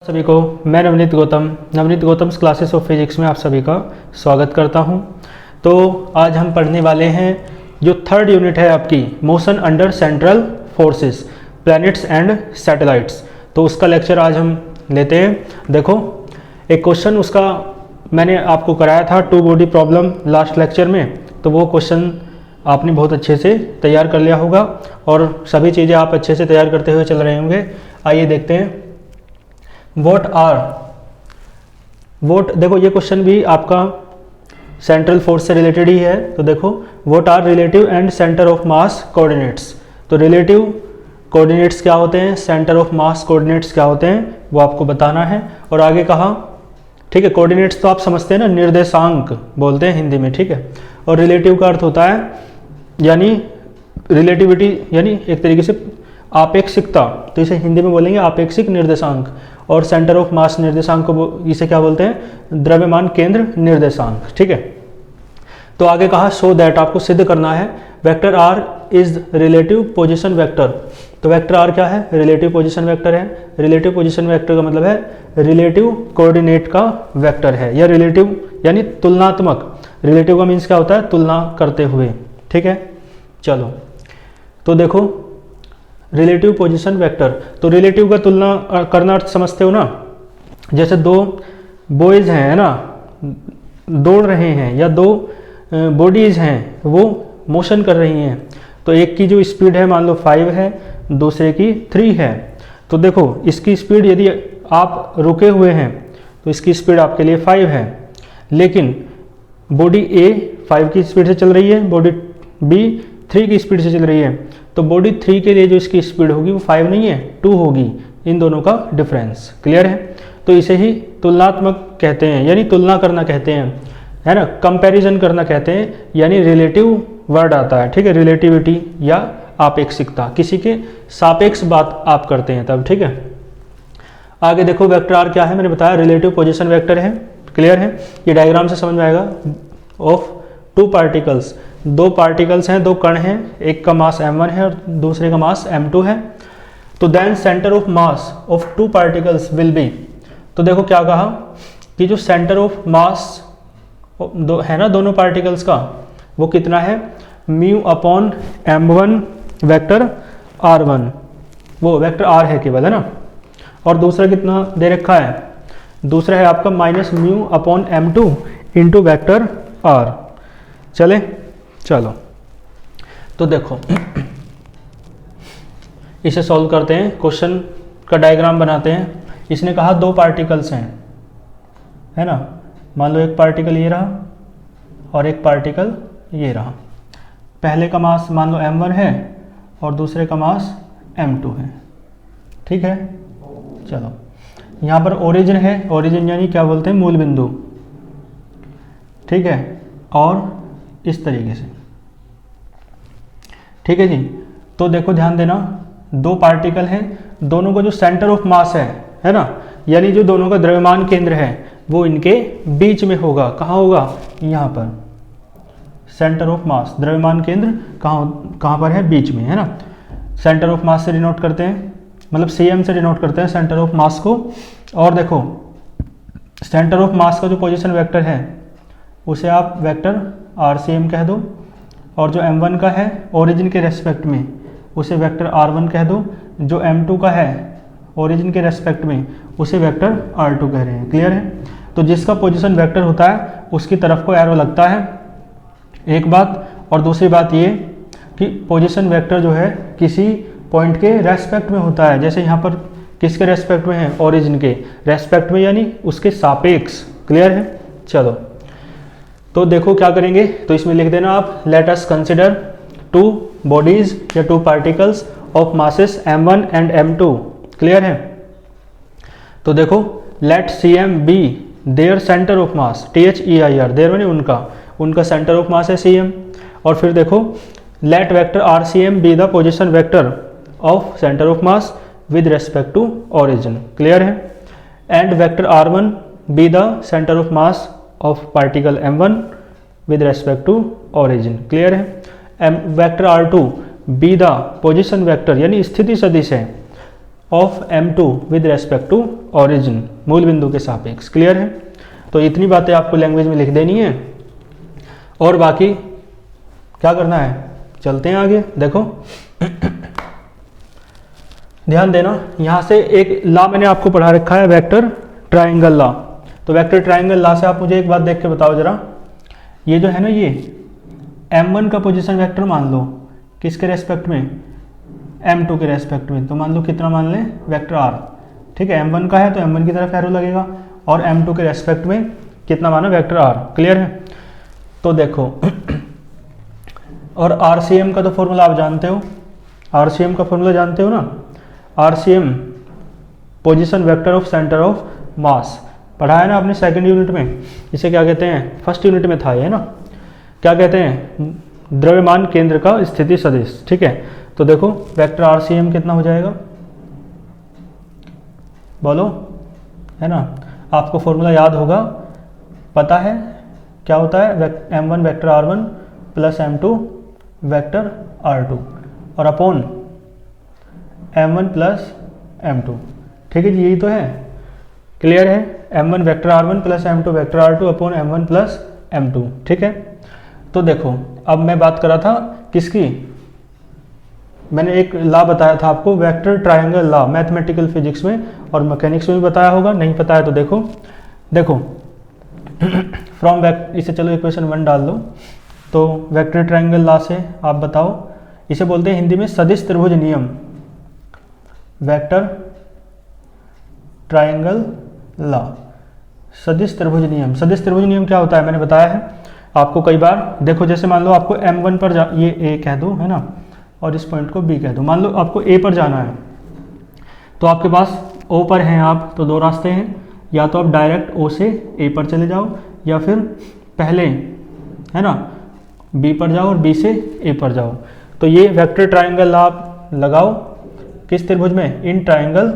सभी को मैं Navneet Gautam classes of physics में आप सभी का स्वागत करता हूं। तो आज हम पढ़ने वाले हैं जो थर्ड यूनिट है आपकी motion under central forces planets and satellites. तो उसका लेक्चर आज हम लेते हैं। देखो एक क्वेश्चन उसका मैंने आपको कराया था two body problem last lecture में, तो वो क्वेश्चन आपने बहुत अच्छे से तैयार कर लिया होगा और सभी चीज़ें आप अच्छे से तैयार करते हुए चल रहे होंगे। आइए देखते हैं देखो ये क्वेश्चन भी आपका सेंट्रल फोर्स से रिलेटेड ही है। तो देखो what are relative and centre of mass coordinates. तो रिलेटिव कोऑर्डिनेट्स क्या होते हैं, सेंटर ऑफ मास कोऑर्डिनेट्स क्या होते हैं, वो आपको बताना है। और आगे कहा, ठीक है, कोऑर्डिनेट्स तो आप समझते हैं ना, निर्देशांक बोलते हैं हिंदी में, ठीक है। और रिलेटिव का अर्थ होता है यानी रिलेटिविटी, यानी एक तरीके से आपेक्षिकता, तो इसे हिंदी में बोलेंगे आपेक्षिक निर्देशांक। और सेंटर ऑफ मास निर्देशांक को इसे क्या बोलते हैं, द्रव्यमान केंद्र निर्देशांक, ठीक है। तो आगे कहा सो दैट, आपको सिद्ध करना है vector R is relative position vector. तो वेक्टर आर क्या है, रिलेटिव पोजीशन वेक्टर है। रिलेटिव पोजीशन वेक्टर का मतलब है रिलेटिव कोऑर्डिनेट का वेक्टर है, या रिलेटिव यानी तुलनात्मक। रिलेटिव का मीन्स क्या होता है, तुलना करते हुए, ठीक है। चलो तो देखो रिलेटिव पोजीशन वेक्टर, तो रिलेटिव का तुलना करना अर्थ समझते हो ना। जैसे दो बॉयज हैं, है ना, दौड़ रहे हैं, या दो बॉडीज हैं वो मोशन कर रही हैं। तो एक की जो स्पीड है मान लो 5 है, दूसरे की 3 है। तो देखो इसकी स्पीड, यदि आप रुके हुए हैं तो इसकी स्पीड आपके लिए 5 है, लेकिन बॉडी ए 5 की स्पीड से चल रही है, बॉडी बी 3 की स्पीड से चल रही है। तो बॉडी 3 के लिए जो इसकी स्पीड होगी वो 5 नहीं है, 2 होगी, इन दोनों का डिफरेंस। क्लियर है। तो इसे ही तुलनात्मक कहते हैं, यानी तुलना करना कहते हैं, है ना, कंपैरिजन करना कहते हैं, यानी रिलेटिव वर्ड आता है, ठीक है। रिलेटिविटी या आपेक्षिकता, किसी के सापेक्ष बात आप करते हैं तब, ठीक है। आगे देखो वेक्टर आर क्या है, मैंने बताया रिलेटिव पोजीशन वेक्टर है। क्लियर है, ये डायग्राम से समझ में आएगा। ऑफ टू पार्टिकल्स, दो पार्टिकल्स हैं, दो कण हैं, एक का मास m1 है और दूसरे का मास m2 है। तो then centre of mass of two particles will be. तो देखो क्या कहा कि जो सेंटर ऑफ मास है ना दोनों पार्टिकल्स का, वो कितना है, mu upon m1 vector r1, वो वेक्टर r है केवल, है ना। और दूसरा कितना दे रखा है, दूसरा है आपका minus mu upon m2 into vector r। चलो तो देखो इसे सॉल्व करते हैं, क्वेश्चन का डायग्राम बनाते हैं। इसने कहा दो पार्टिकल्स हैं, है ना, मान लो एक पार्टिकल ये रहा और एक पार्टिकल ये रहा। पहले का मास मान लो m1 है और दूसरे का मास m2 है, ठीक है। चलो यहाँ पर ओरिजिन है, ओरिजिन यानी क्या बोलते हैं, मूल बिंदु, ठीक है। और इस तरीके से, ठीक है जी। तो देखो ध्यान देना, दो पार्टिकल हैं, दोनों का जो सेंटर ऑफ मास है ना, यानी जो दोनों का द्रव्यमान केंद्र है वो इनके बीच में होगा। कहाँ होगा, यहाँ पर सेंटर ऑफ मास, द्रव्यमान केंद्र कहाँ पर है, बीच में, है ना। सेंटर ऑफ मास से डिनोट करते हैं, मतलब cm से डिनोट करते हैं सेंटर ऑफ मास को। और देखो सेंटर ऑफ मास का जो पोजीशन वेक्टर है उसे आप वेक्टर rcm कह दो, और जो m1 का है ओरिजिन के रेस्पेक्ट में उसे वेक्टर r1 कह दो, जो m2 का है ओरिजिन के रेस्पेक्ट में उसे वेक्टर r2 कह रहे हैं। क्लियर है। तो जिसका पोजीशन वेक्टर होता है उसकी तरफ को एरो लगता है, एक बात। और दूसरी बात ये कि पोजीशन वेक्टर जो है किसी पॉइंट के रेस्पेक्ट में होता है। जैसे यहाँ पर किसके रेस्पेक्ट में है, ओरिजिन के रेस्पेक्ट में, यानी उसके सापेक्ष। क्लियर है। चलो तो देखो क्या करेंगे, तो इसमें लिख देना आप, let us consider two bodies या two particles of masses m1 and m2। Clear है। तो देखो let cm be their centre of mass, THEIR, their माने उनका सेंटर ऑफ मास है cm। और फिर देखो let vector rcm be the position vector of centre of mass with respect to origin. Clear है। And vector r1 be the centre of mass of particle m1 with respect to origin. Clear है। Vector r2 be the position vector, यानी स्थिति सदिश है of M2 with respect to origin, मूल बिंदु के सापेक्ष। क्लियर है? तो इतनी बातें आपको लैंग्वेज में लिख देनी है और बाकी क्या करना है, चलते हैं आगे। देखो ध्यान देना, यहाँ से एक लॉ मैंने आपको पढ़ा रखा है, वेक्टर ट्राइंगल लॉ। तो वेक्टर ट्राइंगल लॉ से आप मुझे एक बात देख के बताओ जरा, ये जो है ना, ये M1 का पोजीशन वेक्टर मान लो, किसके रेस्पेक्ट में, M2 के रेस्पेक्ट में। तो मान लो कितना मान लें, वेक्टर R। ठीक है, M1 का है तो M1 की तरफ एरो लगेगा, और M2 के रेस्पेक्ट में कितना माना, वेक्टर R। क्लियर है? तो देखो और RCM का तो फॉर्मूला आप जानते हो, RCM का फॉर्मूला जानते हो ना, RCM position vector of centre of मास, पढ़ा है ना आपने सेकंड यूनिट में। इसे क्या कहते हैं, फर्स्ट यूनिट में था ये ना, क्या कहते हैं, द्रव्यमान केंद्र का स्थिति सदिश। ठीक है, तो देखो वेक्टर RCM कितना हो जाएगा, बोलो, है ना, आपको फॉर्मूला याद होगा, पता है क्या होता है, M1 vector R1 plus M2 vector R2 और अपॉन M1 प्लस M2। ठीक है जी, यही तो है। क्लियर है? M1 vector R1 plus M2 vector R2 upon M1 plus M2। ठीक है, तो देखो अब मैं बात कर रहा था किसकी, मैंने एक लॉ बताया था आपको, vector triangle law, mathematical physics में और मैकेनिक्स में भी बताया होगा, नहीं पता है तो देखो फ्रॉम इसे चलो इक्वेशन 1 डाल दो। तो वेक्टर ट्रायंगल लॉ से आप बताओ, इसे बोलते हैं हिंदी में सदिश त्रिभुज नियम, वेक्टर ट्रायंगल लॉ, सदिश त्रिभुज नियम। सदिश त्रिभुज नियम क्या होता है, मैंने बताया है आपको कई बार। देखो जैसे मान लो आपको M1 पर ये A कह दो, है ना, और इस पॉइंट को B कह दो। मान लो आपको A पर जाना है, तो आपके पास O पर हैं आप, तो दो रास्ते हैं, या तो आप डायरेक्ट O से A पर चले जाओ, या फिर पहले, है ना, B पर जाओ और B से A पर जाओ। तो ये वेक्टर ट्रायंगल आप लगाओ किस त्रिभुज में, इन ट्रायंगल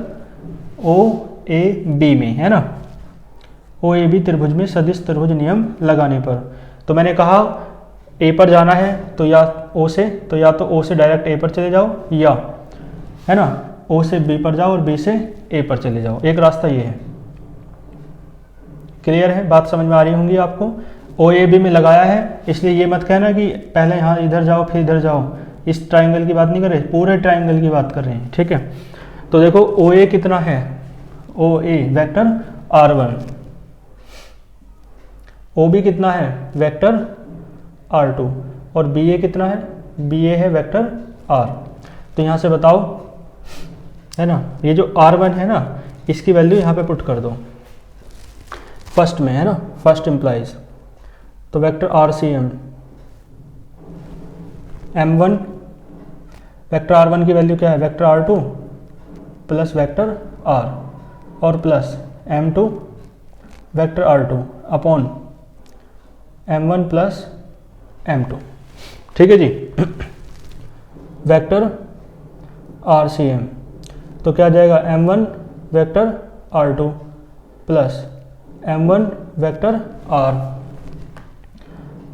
OAB में, है ना, OAB त्रिभुज में सदिश त्रिभुज नियम लगाने पर। तो मैंने कहा A पर जाना है तो या O से, तो या तो O से डायरेक्ट A पर चले जाओ, या है ना O से B पर जाओ और B से A पर चले जाओ, एक रास्ता ये है। क्लियर है, बात समझ में आ रही होंगी आपको। OAB में लगाया है, इसलिए ये मत कहना कि पहले यहाँ इधर जाओ फिर इधर जाओ, इस ट्राइंगल की बात नहीं कर रहे, पूरे ट्राइंगल की बात कर रहे हैं। ठीक है, तो देखो OA कितना है, OA वेक्टर R1, OB कितना है, वेक्टर R2, और BA कितना है, BA है वेक्टर R। तो यहाँ से बताओ, है ना, ये जो R1 है ना, इसकी वैल्यू यहाँ पे पुट कर दो फर्स्ट में, है ना, फर्स्ट इम्प्लाइज। तो vector RCM M1 vector R1 की वैल्यू क्या है, vector R2 plus vector R और plus M2 vector R2 upon M1 plus M2। ठीक है जी, वेक्टर RCM तो क्या आ जाएगा, M1 vector R2 plus M1 vector R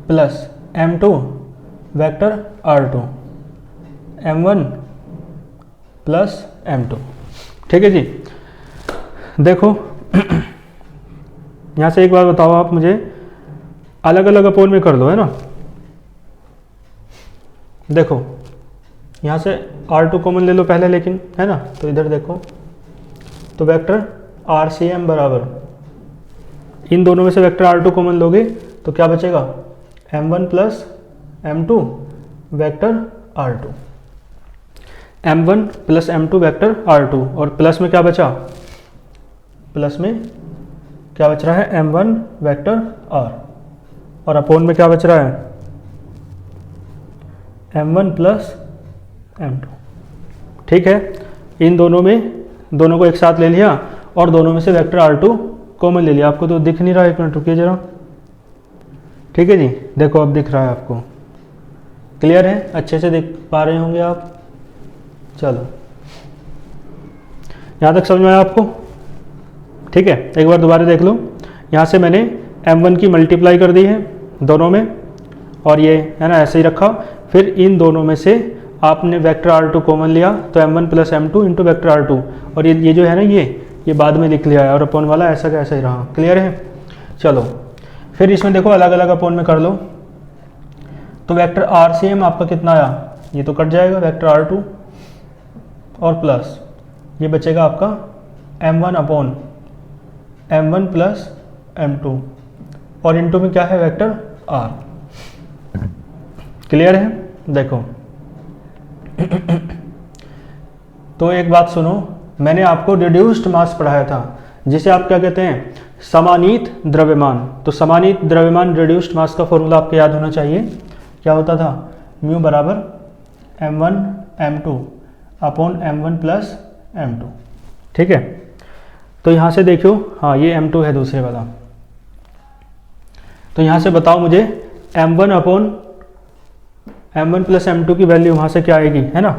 plus M2 vector R2 M1 plus M2। ठीक है जी, देखो यहाँ से एक बार बताओ आप मुझे, अलग अलग अपोन में कर दो, है ना। देखो यहाँ से R2 कॉमन ले लो पहले, लेकिन है ना, तो इधर देखो, तो वेक्टर RCM बराबर इन दोनों में से वेक्टर R2 कॉमन लोगे तो क्या बचेगा, M1 plus M2 vector R2, M1 plus M2 vector R2, और प्लस में क्या बचा, प्लस में क्या बच रहा है, M1 वेक्टर R, और अपोन में क्या बच रहा है, M1 प्लस M2। ठीक है, इन दोनों में, दोनों को एक साथ ले लिया और दोनों में से वेक्टर R2 कॉमन ले लिया। आपको तो दिख नहीं रहा, एक मिनट रुकिए जरा। ठीक है जी, देखो अब दिख रहा है आपको, क्लियर है, अच्छे से देख पा रहे होंगे आप। चलो यहाँ तक समझ में आया आपको। ठीक है, एक बार दोबारा देख लो। यहाँ से मैंने M1 की मल्टीप्लाई कर दी है दोनों में, और ये है ना ऐसे ही रखा, फिर इन दोनों में से आपने वेक्टर R2 कॉमन लिया तो m1 plus m2 into vector R2, और ये जो है ना ये बाद में लिख लिया है, और अपॉन वाला ऐसा का ऐसा ही रहा। क्लियर है? चलो फिर इसमें देखो अलग अलग अपॉन में कर लो, तो वेक्टर RCM आपका कितना आया, ये तो कट जाएगा वेक्टर R2 और प्लस ये बचेगा आपका m1 upon m1 plus m2 और इनटू में क्या है वेक्टर R। क्लियर है? देखो तो एक बात सुनो, मैंने आपको रिड्यूस्ड मास पढ़ाया था जिसे आप क्या कहते हैं, समानीत द्रव्यमान। तो समानीत द्रव्यमान रिड्यूस्ड मास का फॉर्मूला आपको याद होना चाहिए। क्या होता था, म्यू बराबर m1 m2 upon m1 plus m2। ठीक है, तो यहाँ से देखो, हाँ ये m2 है दूसरे वाला, तो यहाँ से बताओ मुझे m1 upon m1 plus m2 की वैल्यू वहाँ से क्या आएगी, है ना।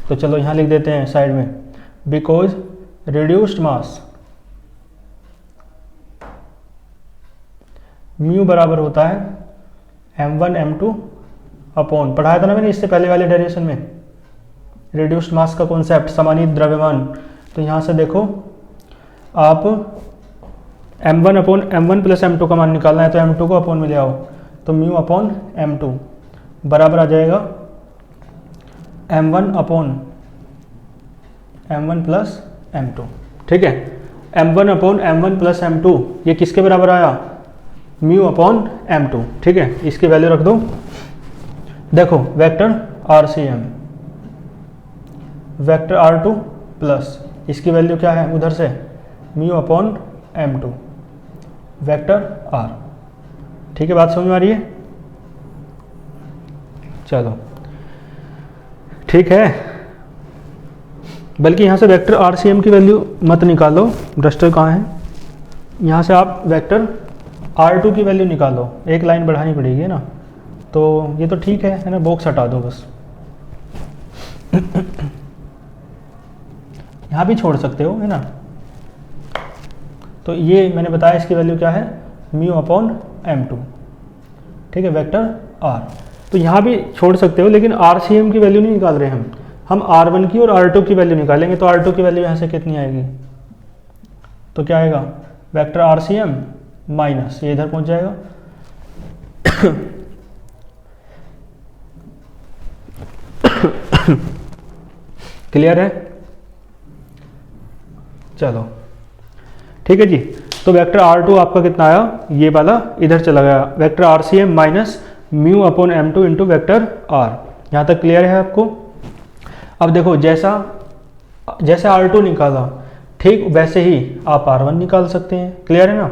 तो चलो यहाँ लिख देते हैं साइड में, बिकॉज रिड्यूस्ड मास म्यू बराबर होता है m1 m2 अपॉन, पढ़ाया था ना मैंने इससे पहले वाले डेरिवेशन में रिड्यूस्ड मास का कॉन्सेप्ट, समानीत द्रव्यमान। तो यहाँ से देखो आप m1 upon m1 plus m2 का मान निकालना है तो m2 को अपॉन में ले आओ, तो म्यू अपॉन m2 बराबर आ जाएगा m1 upon m1 plus m2। ठीक है, m1 upon m1 plus m2 ये किसके बराबर आया, म्यू अपॉन m2। ठीक है, इसकी वैल्यू रख दो। देखो vector RCM vector R2 plus इसकी वैल्यू क्या है उधर से, mu upon m2 vector R। ठीक है, बात समझ में आ रही है? चलो ठीक है, बल्कि यहाँ से वेक्टर RCM की वैल्यू मत निकालो, डस्टर कहाँ है, यहाँ से आप वेक्टर R2 की वैल्यू निकालो, एक लाइन बढ़ानी पड़ेगी ना। तो ये तो ठीक है ना, बॉक्स हटा दो बस यहाँ भी छोड़ सकते हो, है ना। तो ये मैंने बताया इसकी वैल्यू क्या है, म्यू अपॉन m2। ठीक है, वेक्टर R। तो यहाँ भी छोड़ सकते हो, लेकिन RCM की वैल्यू नहीं निकाल रहे हम R1 की और R2 की वैल्यू निकालेंगे। तो R2 की वैल्यू यहाँ से कितनी आएगी, तो क्या आएगा, वेक्टर RCM माइनस ये इधर पहुँच जाएगा क्लियर है? चलो ठीक है जी। तो वेक्टर R2 आपका कितना आया, ये वाला इधर चला गया, vector RCM minus mu upon m2 into vector R। यहाँ तक क्लियर है आपको? अब देखो जैसे R2 निकाला ठीक वैसे ही आप R1 निकाल सकते हैं। क्लियर है ना?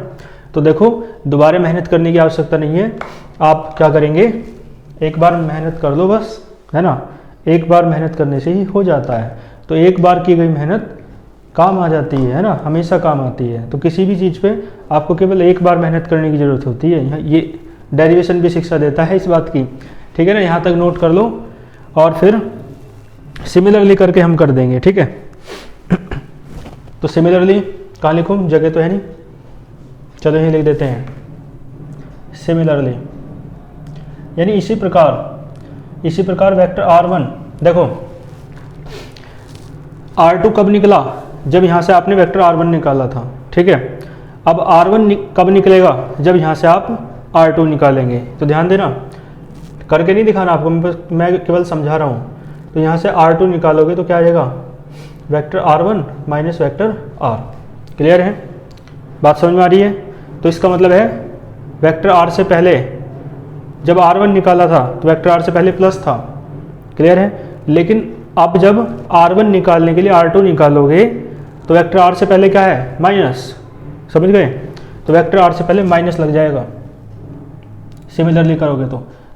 तो देखो दोबारा मेहनत करने की आवश्यकता नहीं है, आप क्या करेंगे, एक बार मेहनत कर लो बस, है ना। एक बार मेहनत करने से ही हो जाता है। तो एक बार की गई मेहनत काम आ जाती है ना, हमेशा काम आती है। तो किसी भी चीज़ पे आपको केवल एक बार मेहनत करने की ज़रूरत होती है। ये डेरिवेशन भी शिक्षा देता है इस बात की। ठीक है ना, यहाँ तक नोट कर लो और फिर सिमिलरली करके हम कर देंगे। ठीक है, तो सिमिलरली कहाँ लिखूँ, जगह तो है नहीं, चलो यहीं लिख देते हैं सिमिलरली, यानी इसी प्रकार वेक्टर R1। देखो R2 कब निकला, जब यहाँ से आपने वेक्टर R1 निकाला था। ठीक है, अब R1 कब निकलेगा, जब यहाँ से आप R2 निकालेंगे। तो ध्यान देना, करके नहीं दिखाना आपको, मैं केवल समझा रहा हूँ। तो यहाँ से R2 निकालोगे तो क्या आ जाएगा, vector R1 minus vector R। Clear है, बात समझ में आ रही है? तो इसका मतलब है वेक्टर R से पहले जब R1 निकाला था तो वेक्टर R से पहले प्लस था। क्लियर है, लेकिन अब जब R1 निकालने के लिए R2 निकालोगे तो वेक्टर R से पहले क्या है, माइनस। समझ गए? तो वेक्टर R से पहले माइनस लग जाएगा सिमिलरली करोगे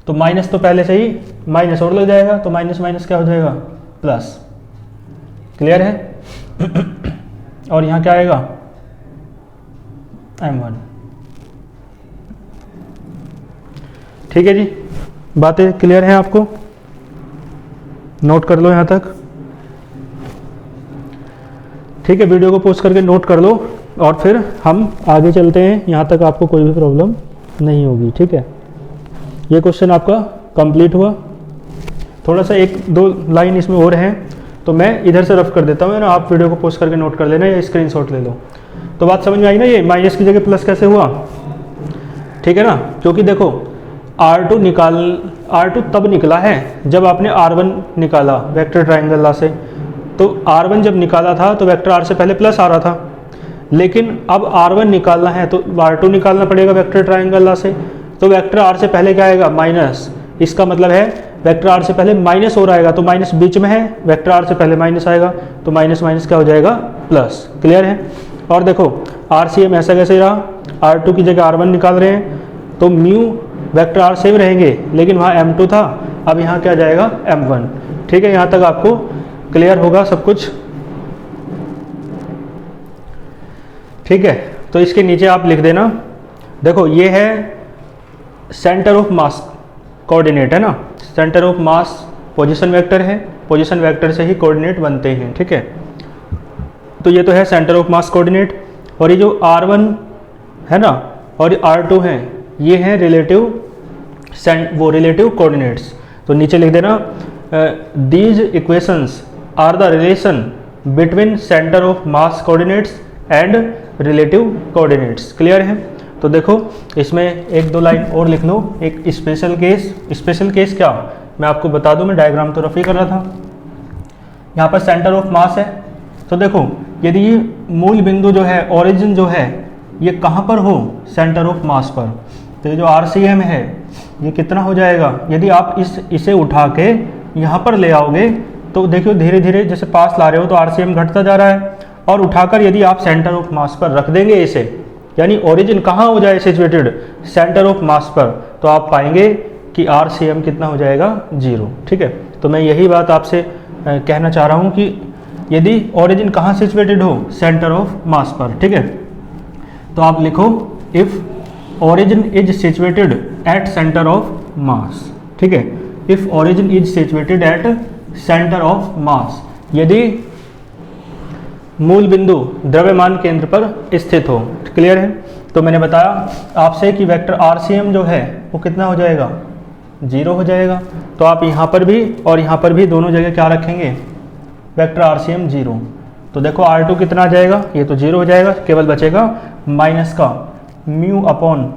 तो माइनस तो पहले से ही माइनस और लग जाएगा, तो माइनस माइनस क्या हो जाएगा, प्लस। क्लियर है? और यहाँ क्या आएगा, m1। ठीक है जी, बातें क्लियर हैं आपको? नोट कर लो यहाँ तक। ठीक है, वीडियो को पॉज करके नोट कर लो और फिर हम आगे चलते हैं। यहाँ तक आपको कोई भी प्रॉब्लम नहीं होगी। ठीक है, ये क्वेश्चन आपका कंप्लीट हुआ। थोड़ा सा एक दो लाइन इसमें और हैं, तो मैं इधर से रफ कर देता हूँ ना, आप वीडियो को पॉज करके नोट कर लेना या स्क्रीनशॉट ले लो। तो बात समझ में आई ना, ये माइनस की जगह प्लस कैसे हुआ, ठीक है ना, क्योंकि देखो R2 तब निकला है जब आपने R1 निकाला वेक्टर ट्रायंगल ला से। तो R1 जब निकाला था तो वेक्टर R से पहले प्लस आ रहा था, लेकिन अब R1 निकालना है तो R2 निकालना पड़ेगा वेक्टर ट्रायंगल ला से। तो वेक्टर R से पहले क्या आएगा, माइनस। इसका मतलब है वेक्टर R से पहले माइनस हो आएगा, तो माइनस बीच में है, वेक्टर R से पहले माइनस आएगा, तो माइनस माइनस क्या हो जाएगा, प्लस। क्लियर है। और देखो RCM ऐसा कैसे रहा, R2 की जगह R1 निकाल रहे हैं, तो म्यू वेक्टर R सेम रहेंगे, लेकिन वहाँ M2 था, अब यहाँ क्या जाएगा, M1। ठीक है, यहाँ तक आपको क्लियर होगा सब कुछ। ठीक है, तो इसके नीचे आप लिख देना, देखो ये है सेंटर ऑफ मास कोऑर्डिनेट है ना, centre of mass position vector है, पोजीशन वेक्टर से ही कोऑर्डिनेट बनते हैं। ठीक है, तो ये तो है सेंटर ऑफ मास कोऑर्डिनेट, और ये जो R1 है ना और R2 है, ये हैं रिलेटिव कोऑर्डिनेट्स। तो नीचे लिख देना, these equations are the relation between centre of mass coordinates and relative coordinates. Clear है। तो देखो इसमें एक दो लाइन और लिख लो, एक स्पेशल केस क्या, मैं आपको बता दूं, मैं डायग्राम तो रफ ही कर रहा था। यहाँ पर सेंटर ऑफ मास है, तो देखो यदि ये मूल बिंदु जो है, ओरिजिन जो है, ये कहाँ पर हो, सेंटर ऑफ मास पर, तो ये जो RCM है ये कितना हो जाएगा, यदि आप इसे उठा के यहाँ पर ले आओगे तो देखियो धीरे धीरे जैसे पास ला रहे हो तो RCM घटता जा रहा है, और उठाकर यदि आप सेंटर ऑफ मास पर रख देंगे इसे, यानी ओरिजिन कहाँ हो जाए सिचुएटेड, सेंटर ऑफ मास पर, तो आप पाएंगे कि RCM कितना हो जाएगा, 0। ठीक है, तो मैं यही बात आपसे कहना चाह रहा हूँ कि यदि ओरिजिन कहाँ सिचुएटेड हो, सेंटर ऑफ मास पर। ठीक है, तो आप लिखो if origin is situated at center of mass। ठीक है, if origin is situated at center of mass, यदि मूल बिंदु द्रव्यमान केंद्र पर स्थित हो। क्लियर है। तो मैंने बताया आपसे कि वेक्टर RCM जो है वो कितना हो जाएगा, 0 हो जाएगा। तो आप यहाँ पर भी और यहाँ पर भी दोनों जगह क्या रखेंगे, वेक्टर RCM 0। तो देखो R2 कितना आ जाएगा, ये तो 0 हो जाएगा, केवल बचेगा माइनस का mu upon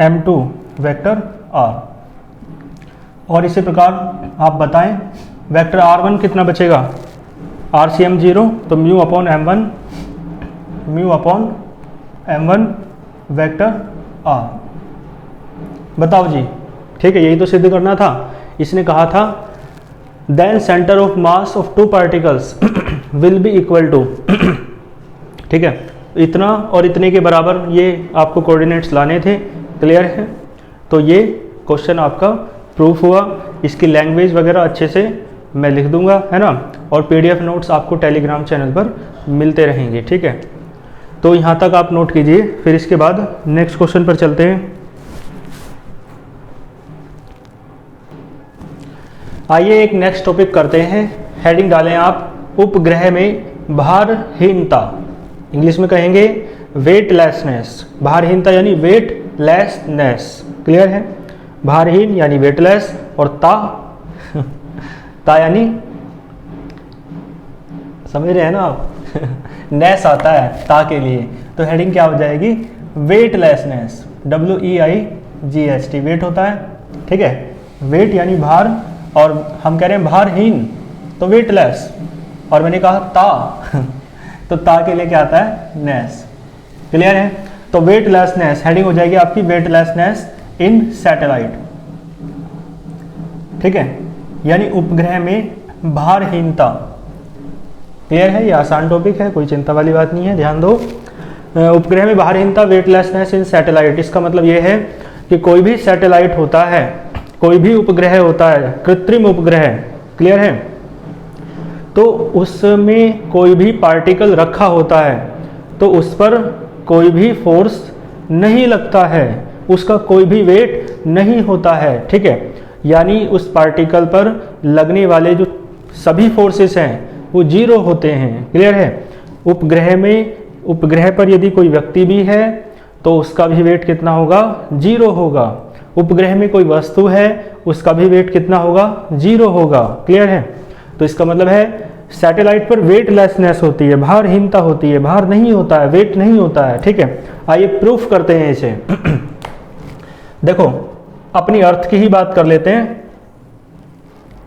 M2 vector R। और इसी प्रकार आप बताएं वेक्टर R1 कितना बचेगा, RCM 0, तो mu upon M1 vector R। बताओ जी। ठीक है, यही तो सिद्ध करना था। इसने कहा था then centre of mass of two particles will be equal to, ठीक है, इतना और इतने के बराबर ये आपको कोऑर्डिनेट्स लाने थे। क्लियर है। तो ये क्वेश्चन आपका प्रूफ हुआ। इसकी लैंग्वेज वगैरह अच्छे से मैं लिख दूंगा, है ना, और PDF नोट्स आपको टेलीग्राम चैनल पर मिलते रहेंगे। ठीक है, तो यहाँ तक आप नोट कीजिए, फिर इसके बाद नेक्स्ट क्वेश्चन पर चलते हैं। आइए एक नेक्स्ट टॉपिक करते हैं। हेडिंग डालें आप उपग्रह में भारहीनता, इंग्लिश में कहेंगे वेटलेसनेस। भारहीनता यानी वेटलेसनेस। क्लियर है। भारहीन यानी वेटलेस, और ता यानी, समझ रहे हैं ना आप नेस आता है ता के लिए, तो हेडिंग क्या हो जाएगी, वेटलेसनेस। WEIGHT वेट होता है। ठीक है, वेट यानी भार, और हम कह रहे हैं भारहीन तो वेटलेस, और मैंने कहा ता तो ता के लिए क्या आता है, नेस। क्लियर है। तो वेटलेसनेस हेडिंग हो जाएगी आपकी वेटलेसनेस इन सैटेलाइट। ठीक है, यानी उपग्रह में भारहीनता। क्लियर है, ये आसान टॉपिक है, कोई चिंता वाली बात नहीं है, ध्यान दो। उपग्रह में भारहीनता, वेटलेसनेस इन सैटेलाइट, इसका मतलब ये है कि कोई भी सैटेलाइट होता है, कोई भी उपग्रह होता है, कृत्रिम उपग्रह। क्लियर है। तो उसमें कोई भी पार्टिकल रखा होता है तो उस पर कोई भी फोर्स नहीं लगता है, उसका कोई भी वेट नहीं होता है। ठीक है, यानी उस पार्टिकल पर लगने वाले जो सभी फोर्सेस हैं वो 0 होते हैं। क्लियर है। उपग्रह पर यदि कोई व्यक्ति भी है तो उसका भी वेट कितना होगा, 0 होगा। उपग्रह में कोई वस्तु है उसका भी वेट कितना होगा, 0 होगा। क्लियर है। तो इसका मतलब है सैटेलाइट पर वेटलेसनेस होती है, भारहीनता होती है, भार नहीं होता है, वेट नहीं होता है। ठीक है, आइए प्रूफ करते हैं इसे। देखो अपनी अर्थ की ही बात कर लेते हैं,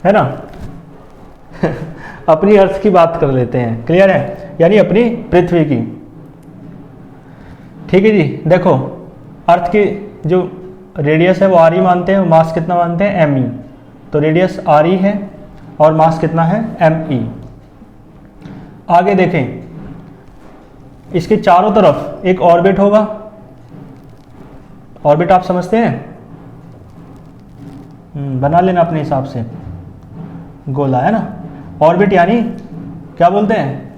है ना। अपनी अर्थ की बात कर लेते हैं। क्लियर है, यानी अपनी पृथ्वी की। ठीक है जी। देखो अर्थ की जो रेडियस है वो आर ई मानते हैं, मास कितना मानते हैं, एम ई। तो रेडियस आर ई है और मास कितना है, एम ई। आगे देखें, इसके चारों तरफ एक ऑर्बिट होगा। ऑर्बिट आप समझते हैं, बना लेना अपने हिसाब से, गोला है ना। ऑर्बिट यानी क्या बोलते हैं,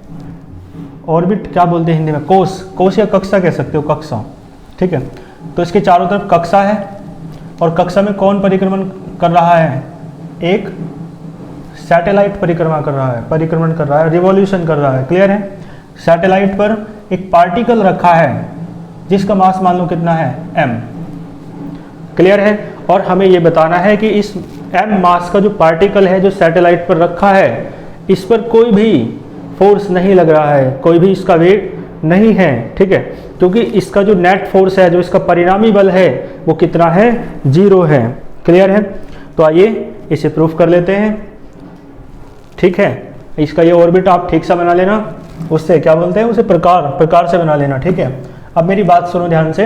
ऑर्बिट क्या बोलते हैं हिंदी में, कोस, कोस या कक्षा कह सकते हो, कक्षा। ठीक है, तो इसके चारों तरफ कक्षा है और कक्षा में कौन परिक्रमण कर रहा है, एक सैटेलाइट परिक्रमा कर रहा है, परिक्रमण कर रहा है, रिवॉल्यूशन कर रहा है। क्लियर है। सैटेलाइट पर एक पार्टिकल रखा है जिसका मास मान लो कितना है, m। क्लियर है। और हमें यह बताना है कि इस m मास का जो पार्टिकल है जो सैटेलाइट पर रखा है, इस पर कोई भी फोर्स नहीं लग रहा है, कोई भी इसका वेट नहीं है। ठीक है, क्योंकि इसका जो नेट फोर्स है, जो इसका परिणामी बल है, वो कितना है, 0 है। क्लियर है। तो आइए इसे प्रूफ कर लेते हैं। ठीक है, इसका ये ऑर्बिट आप ठीक से बना लेना, उससे क्या बोलते हैं, उसे प्रकार से बना लेना। ठीक है, अब मेरी बात सुनो ध्यान से।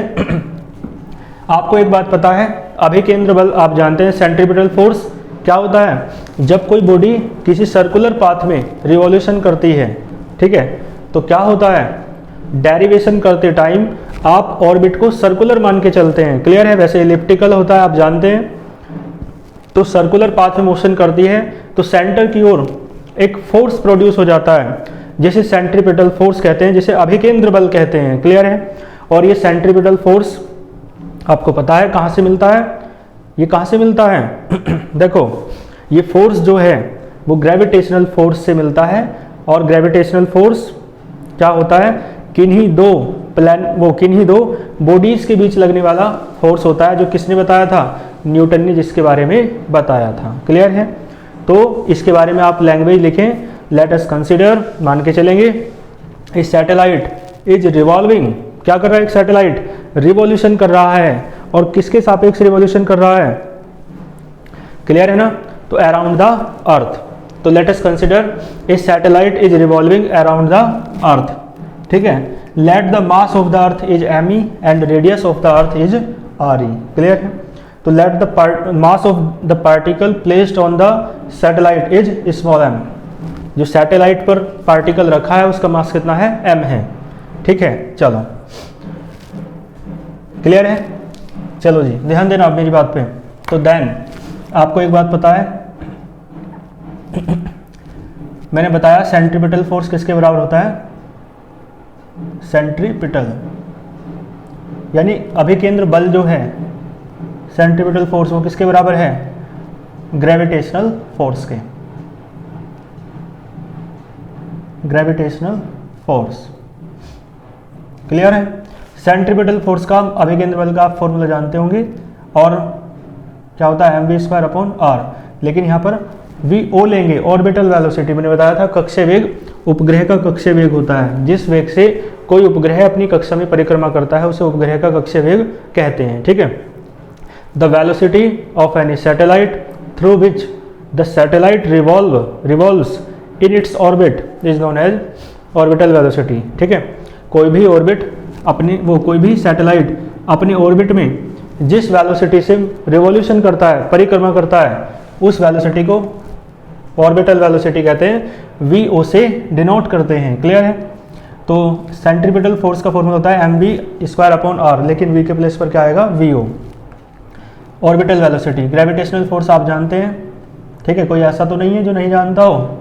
आपको एक बात पता है, अभिकेंद्र बल आप जानते हैं, सेंट्रीपिटल फोर्स क्या होता है, जब कोई बॉडी किसी सर्कुलर पाथ में रिवॉल्यूशन करती है, ठीक है, तो क्या होता है, डेरिवेशन करते टाइम आप ऑर्बिट को सर्कुलर मान के चलते हैं। क्लियर है। वैसे इलिप्टिकल होता है, आप जानते हैं। तो सर्कुलर पाथ में मोशन करती है तो सेंटर की ओर एक फोर्स प्रोड्यूस हो जाता है, जिसे सेंट्रीपिटल फोर्स कहते हैं, जिसे अभिकेंद्र बल कहते हैं। क्लियर है। और ये सेंट्रीपिटल फोर्स आपको पता है कहाँ से मिलता है, ये कहाँ से मिलता है। देखो ये फोर्स जो है वो ग्रेविटेशनल फोर्स से मिलता है, और ग्रेविटेशनल फोर्स क्या होता है, किन्हीं दो बॉडीज के बीच लगने वाला फोर्स होता है, जो किसने बताया था, न्यूटन ने, जिसके बारे में बताया था। क्लियर है। तो इसके बारे में आप लैंग्वेज लिखें, लेट अस कंसीडर, मान के चलेंगे ए सैटेलाइट इज रिवॉल्विंग। क्या कर रहा है, एक सैटेलाइट रिवॉल्यूशन कर रहा है, और किसके सापेक्ष रिवॉल्यूशन कर रहा है, क्लियर है ना, तो अराउंड द अर्थ। तो let us consider a satellite is revolving around the earth. ठीक है। Let the mass of the earth is M E and radius of the earth is R E. Clear है। तो let the mass of the particle placed on the satellite is small m। जो satellite पर particle रखा है उसका मास कितना है, m है। ठीक है, चलो क्लियर है। चलो जी ध्यान देना आप मेरी बात पे। तो देन आपको एक बात पता है, मैंने बताया सेंट्रीपिटल फोर्स किसके बराबर होता है, सेंट्रीपिटल यानी अभिकेंद्र बल जो है, सेंट्रीपिटल फोर्स वो किसके बराबर है, ग्रेविटेशनल फोर्स के, ग्रेविटेशनल फोर्स। क्लियर है। सेंट्रीपिटल फोर्स का, अभिकेंद्र बल का आप फॉर्मूला जानते होंगे, और क्या होता है mv²/r। लेकिन यहाँ पर vo लेंगे, ऑर्बिटल वेलोसिटी, मैंने बताया था कक्षीय वेग, उपग्रह का कक्षीय वेग होता है। जिस वेग से कोई उपग्रह अपनी कक्षा में परिक्रमा करता है उसे उपग्रह का कक्षीय वेग कहते हैं। ठीक है। The velocity of any satellite through which the satellite revolves in its orbit is known as orbital velocity. ठीक है। कोई भी ऑर्बिट कोई भी सैटेलाइट अपने ऑर्बिट में जिस वेलोसिटी से रिवॉल्यूशन करता है, परिक्रमा करता है, उस वेलोसिटी को ऑर्बिटल वेलोसिटी कहते हैं, vo से डिनोट करते हैं। क्लियर है। तो सेंट्रीपिटल फोर्स का फॉर्मूला होता है mv²/r, लेकिन v के प्लेस पर क्या आएगा, vo। Orbital velocity, gravitational force आप जानते हैं। ठीक है, कोई ऐसा तो नहीं है जो नहीं जानता हो।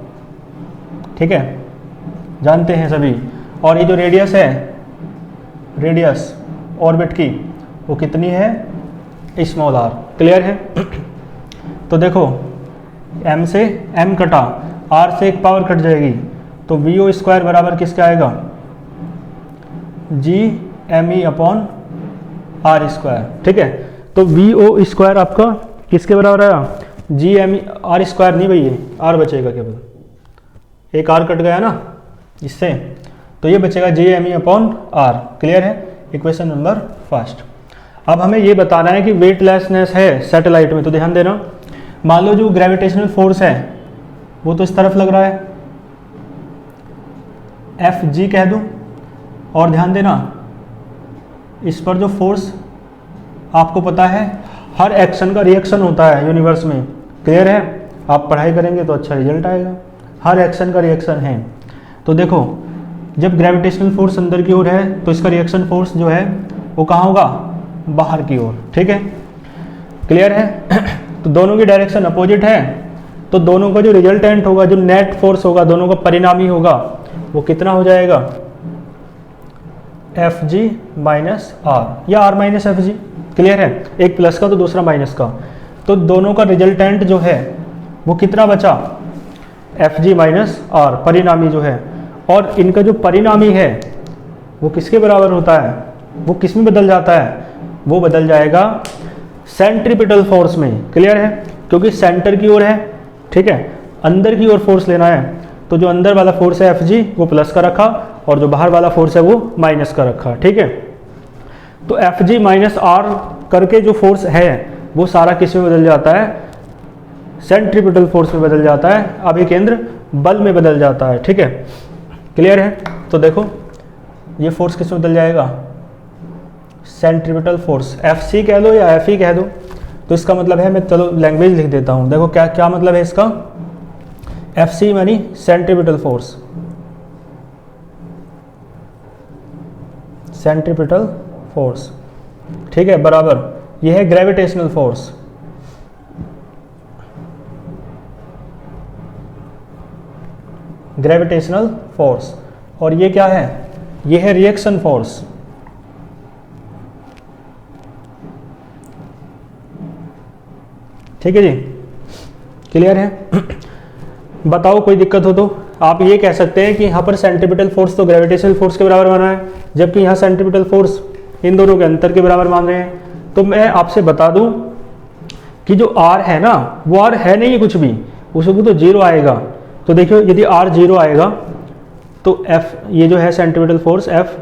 ठीक है, जानते हैं सभी। और ये जो रेडियस है, रेडियस ऑर्बिट की, वो कितनी है, स्मॉल r। क्लियर है। तो देखो m से m कटा, r से एक पावर कट जाएगी, तो vo² बराबर किसका आएगा, g m e/r²। ठीक है। तो वी ओ स्क्वायर आपका किसके बराबर आया, जी एम आर स्क्वायर नहीं भैया, आर बचेगा केवल, एक आर कट गया ना इससे, तो ये बचेगा G M E upon R. Clear है, इक्वेशन नंबर फर्स्ट। अब हमें ये बताना है कि वेटलेसनेस है सैटेलाइट में, तो ध्यान देना, मान लो जो ग्रेविटेशनल फोर्स है वो तो इस तरफ लग रहा है, एफ जी कह दूं, और ध्यान देना इस पर जो फोर्स आपको पता है हर एक्शन का रिएक्शन होता है यूनिवर्स में। क्लियर है, आप पढ़ाई करेंगे तो अच्छा रिजल्ट आएगा, हर एक्शन का रिएक्शन है। तो देखो जब ग्रेविटेशनल फोर्स अंदर की ओर है तो इसका रिएक्शन फोर्स जो है वो कहाँ होगा, बाहर की ओर। ठीक है, क्लियर है। तो दोनों की डायरेक्शन अपोजिट है, तो दोनों का जो रिजल्टेंट होगा, जो नेट फोर्स होगा, दोनों का परिणामी होगा, वो कितना हो जाएगा, एफ जी माइनस आर या R minus F G. Clear है, एक प्लस का तो दूसरा माइनस का, तो दोनों का रिजल्टेंट जो है वो कितना बचा, एफ जी माइनस आर परिणामी जो है। और इनका जो परिणामी है वो किसके बराबर होता है, वो किस में बदल जाता है, वो बदल जाएगा सेंट्रीपिटल फोर्स में। क्लियर है, क्योंकि सेंटर की ओर है, ठीक है, अंदर की ओर फोर्स लेना है, तो जो अंदर वाला फोर्स है एफ जी वो प्लस का रखा, और जो बाहर वाला फोर्स है वो माइनस का रखा। ठीक है, तो एफ जी माइनस आर करके जो फोर्स है वो सारा किस में बदल जाता है, सेंट्रीपिटल फोर्स में बदल जाता है, अभिकेंद्र बल में बदल जाता है। ठीक है, क्लियर है। तो देखो ये फोर्स किस में बदल जाएगा, सेंट्रीपिटल फोर्स, एफ सी कह दो या एफ ई कह दो, तो इसका मतलब है, मैं चलो लैंग्वेज लिख देता हूँ। देखो क्या क्या मतलब है इसका, एफ सी यानी सेंट्रीपिटल फोर्स, सेंट्रीपिटल फोर्स, ठीक है, बराबर ये है ग्रेविटेशनल फोर्स, ग्रेविटेशनल फोर्स, और ये क्या है, ये है रिएक्शन फोर्स। ठीक है जी, क्लियर है। बताओ कोई दिक्कत हो तो आप ये कह सकते हैं कि यहाँ पर सेंट्रीपिटल फोर्स तो ग्रेविटेशनल फोर्स के बराबर माना है, जबकि यहाँ सेंट्रीपिटल फोर्स इन दोनों के अंतर के बराबर मान रहे हैं। तो मैं आपसे बता दूं कि जो R है ना, वो R है नहीं कुछ भी, उसको तो जीरो आएगा। तो देखियो यदि R जीरो आएगा तो F ये जो है सेंट्रीपिटल फोर्स एफ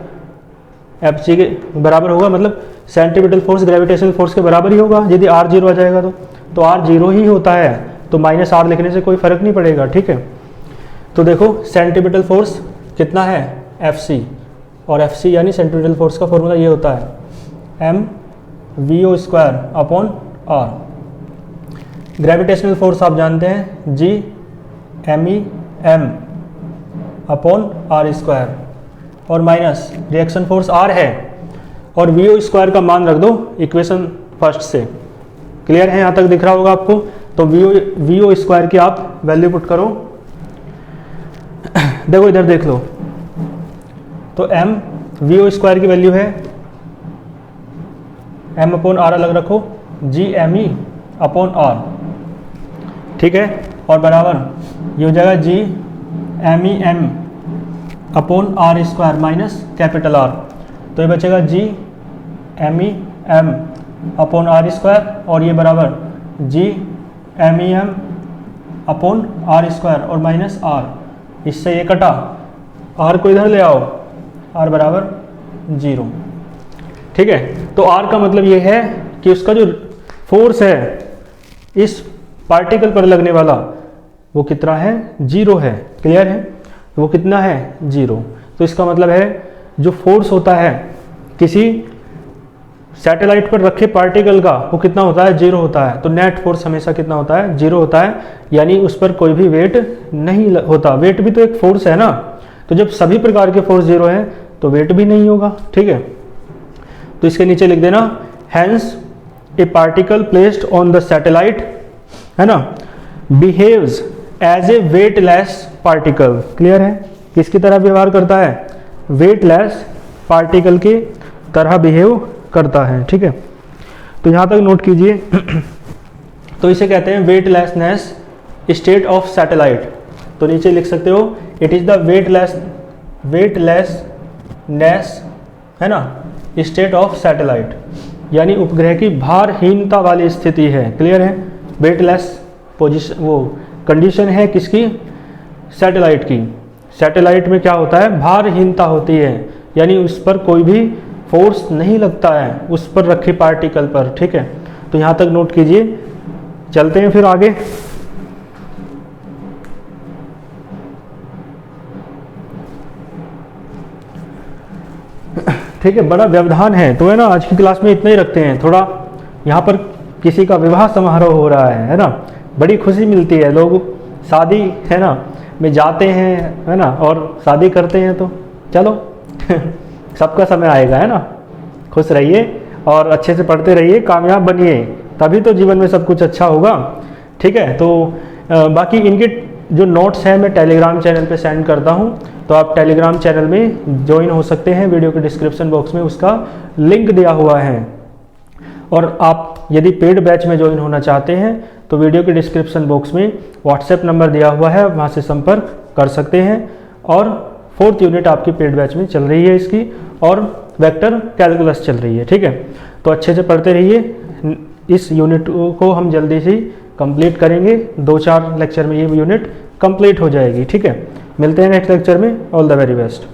जी के बराबर होगा, मतलब सेंट्रीपिटल फोर्स ग्रेविटेशनल फोर्स के बराबर ही होगा यदि R जीरो आ जाएगा तो R जीरो ही होता है, तो माइनस आर लिखने से कोई फर्क नहीं पड़ेगा। ठीक है, तो देखो सेंट्रीपिटल फोर्स कितना है, एफ सी, और एफ सी यानी सेंट्रीपिटल फोर्स का फॉर्मूला ये होता है M V O square upon R. Gravitational force आप जानते हैं G M E M upon R square, और माइनस रिएक्शन फोर्स आर है, और वी ओ स्क्वायर का मान रख दो इक्वेशन फर्स्ट से। क्लियर है, यहाँ तक दिख रहा होगा आपको। तो वी ओ स्क्वायर की आप वैल्यू पुट करो, देखो इधर देख लो, तो एम वी ओ स्क्वायर की वैल्यू है एम अपॉन आर अलग रखो, G M E upon R, ठीक है, और बराबर ये हो जाएगा G M E M upon R square minus capital R, तो ये बचेगा G M E M upon R square, और ये बराबर G M E M upon R square और माइनस आर, इससे ये कटा, आर को इधर ले आओ, आर बराबर जीरो। ठीक है, तो आर का मतलब ये है कि उसका जो फोर्स है इस पार्टिकल पर लगने वाला वो कितना है, जीरो है। क्लियर है, वो कितना है, जीरो। तो इसका मतलब है जो फोर्स होता है किसी सैटेलाइट पर रखे पार्टिकल का वो कितना होता है, जीरो होता है। तो नेट फोर्स हमेशा कितना होता है, जीरो होता है, यानी उस पर कोई भी वेट नहीं होता। वेट भी तो एक फोर्स है ना, तो जब सभी प्रकार के फोर्स जीरो हैं तो वेट भी नहीं होगा। ठीक है, तो इसके नीचे लिख देना hence a particle placed on the satellite, है ना, behaves as a weightless particle. Clear है, किसकी तरह व्यवहार करता है, वेटलेस पार्टिकल की तरह बिहेव करता है। ठीक है, तो यहाँ तक नोट कीजिए। तो इसे कहते हैं वेटलेसनेस स्टेट ऑफ सैटेलाइट। तो नीचे लिख सकते हो इट इज द वेटलेसनेस, है ना, स्टेट ऑफ सैटेलाइट। यानी उपग्रह की भारहीनता वाली स्थिति है। क्लियर है? वेटलेस पोजीशन वो कंडीशन है किसकी? सैटेलाइट की। सैटेलाइट में क्या होता है? भारहीनता होती है, यानी उस पर कोई भी फोर्स नहीं लगता है उस पर रखे पार्टिकल पर। ठीक है, तो यहाँ तक नोट कीजिए। चलते हैं फिर आगे। ठीक है, बड़ा व्यवधान है तो है ना, आज की क्लास में इतना ही रखते हैं। थोड़ा यहाँ पर किसी का विवाह समारोह हो रहा है ना, बड़ी खुशी मिलती है। लोग शादी है ना में जाते हैं है ना, और शादी करते हैं, तो चलो सबका समय आएगा है ना। खुश रहिए और अच्छे से पढ़ते रहिए, कामयाब बनिए, तभी तो जीवन में सब कुछ अच्छा होगा। ठीक है, तो बाकी इनके जो नोट्स हैं मैं टेलीग्राम चैनल पे सेंड करता हूँ, तो आप टेलीग्राम चैनल में ज्वाइन हो सकते हैं। वीडियो के डिस्क्रिप्शन बॉक्स में उसका लिंक दिया हुआ है। और आप यदि पेड बैच में ज्वाइन होना चाहते हैं तो वीडियो के डिस्क्रिप्शन बॉक्स में व्हाट्सएप नंबर दिया हुआ है, वहाँ से संपर्क कर सकते हैं। और 4th यूनिट आपकी पेड बैच में चल रही है इसकी, और वेक्टर कैलकुलस चल रही है। ठीक है, तो अच्छे से पढ़ते रहिए। इस यूनिट को हम जल्दी से कंप्लीट करेंगे, 2-4 लेक्चर में ये यूनिट कंप्लीट हो जाएगी। ठीक है, मिलते हैं नेक्स्ट लेक्चर में। All the very best.